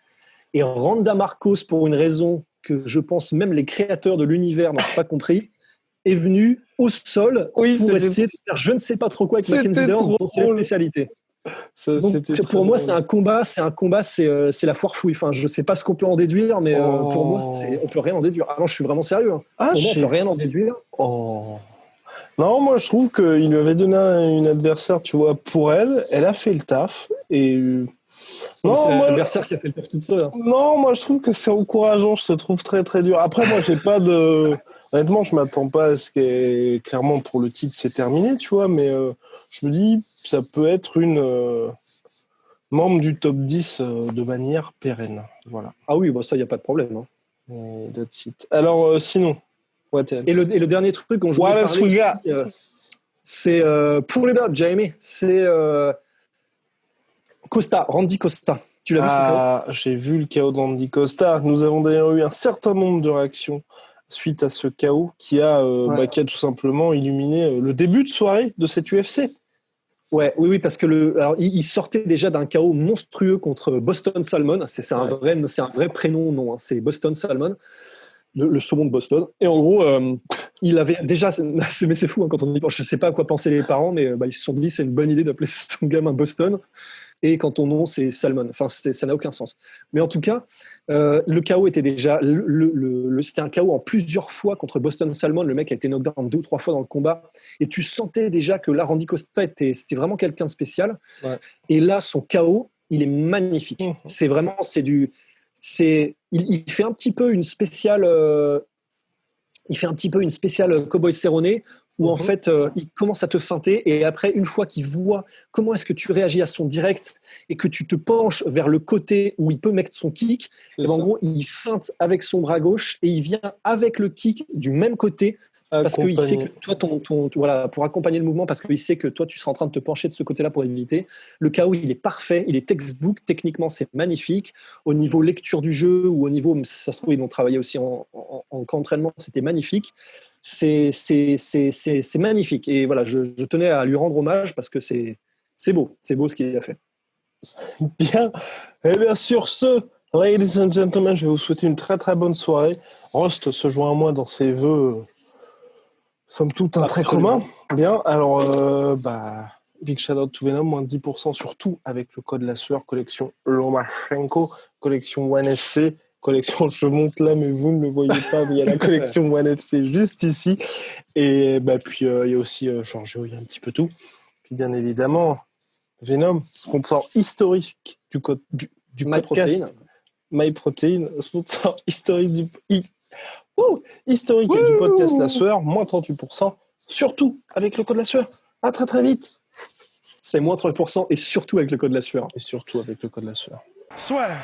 Et Randa Marcos, pour une raison que je pense même les créateurs de l'univers n'ont pas compris, est venue au sol pour essayer de faire je ne sais pas trop quoi avec Mackenzie Dern, dont c'est la spécialité. Donc, pour moi, c'est un combat, c'est la foire fouille. Enfin, je ne sais pas ce qu'on peut en déduire, mais pour moi, on peut rien en déduire. Ah non, je suis vraiment sérieux. Hein. Pour moi, on peut rien en déduire. Non, moi, je trouve qu'il lui avait donné une adversaire, tu vois, pour elle. Elle a fait le taf et... Non, c'est l'adversaire qui a fait le taf toute seule. Hein. Non, moi, je trouve que c'est encourageant. Je te trouve très, très dur. Après, moi, j'ai pas de... Honnêtement, je m'attends pas à ce que, clairement, pour le titre, c'est terminé, tu vois, mais je me dis, ça peut être une membre du top 10 de manière pérenne. Voilà. Ah oui, ça, il n'y a pas de problème. Hein. That's it. Alors, sinon, what else? Et le dernier truc dont je voulais parler aussi, c'est pour les dates, Jamie, c'est Randy Costa. Tu l'as vu ce KO? J'ai vu le KO de Randy Costa. Nous avons d'ailleurs eu un certain nombre de réactions suite à ce KO qui a tout simplement illuminé le début de soirée de cette UFC. Oui, parce que il sortait déjà d'un KO monstrueux contre Boston Salmon. C'est un vrai prénom, non, hein, c'est Boston Salmon, le saumon de Boston. Et en gros, il avait déjà, mais c'est fou hein, quand on y pense. Je sais pas à quoi pensaient les parents, mais ils se sont dit c'est une bonne idée d'appeler son gamin Boston. Et quand ton nom c'est Salmon, enfin ça n'a aucun sens. Mais en tout cas, le KO était déjà c'était un KO en plusieurs fois contre Boston Salmon. Le mec a été knockdown 2 ou 3 fois dans le combat, et tu sentais déjà que là Randy Costa c'était vraiment quelqu'un de spécial. Ouais. Et là son KO, il est magnifique. Mmh. C'est vraiment il fait un petit peu une spéciale. Il fait un petit peu une spéciale Cowboy Cerrone où en fait il commence à te feinter, et après une fois qu'il voit comment est-ce que tu réagis à son direct et que tu te penches vers le côté où il peut mettre son kick, et en gros il feinte avec son bras gauche et il vient avec le kick du même côté parce qu'il sait que toi voilà, pour accompagner le mouvement, parce qu'il sait que toi tu seras en train de te pencher de ce côté-là pour éviter. Le KO il est parfait, il est textbook, techniquement c'est magnifique, au niveau lecture du jeu ou au niveau, ça se trouve ils l'ont travaillé aussi en entraînement, c'était magnifique. C'est magnifique, et voilà, je tenais à lui rendre hommage parce que c'est beau ce qu'il a fait. Bien. Et bien sur ce, ladies and gentlemen, je vais vous souhaiter une très très bonne soirée. Rust se joint à moi dans ses vœux, somme toute un très commun. Bien, alors, big shout out to Venom, moins de 10% sur tout avec le code La Sueur, collection Lomachenko, collection One FC, collection, je monte là, mais vous ne le voyez pas, mais il y a la collection One FC juste ici. Et puis il y a aussi Giorgio, il y a un petit peu tout. Puis bien évidemment, Venom, sponsor historique du podcast MyProtein, sponsor historique historique du podcast La Sueur, moins 38%, surtout avec le code La Sueur. À très très vite. C'est moins 30% et surtout avec le code La Sueur. Et surtout avec le code La Sueur. Swear.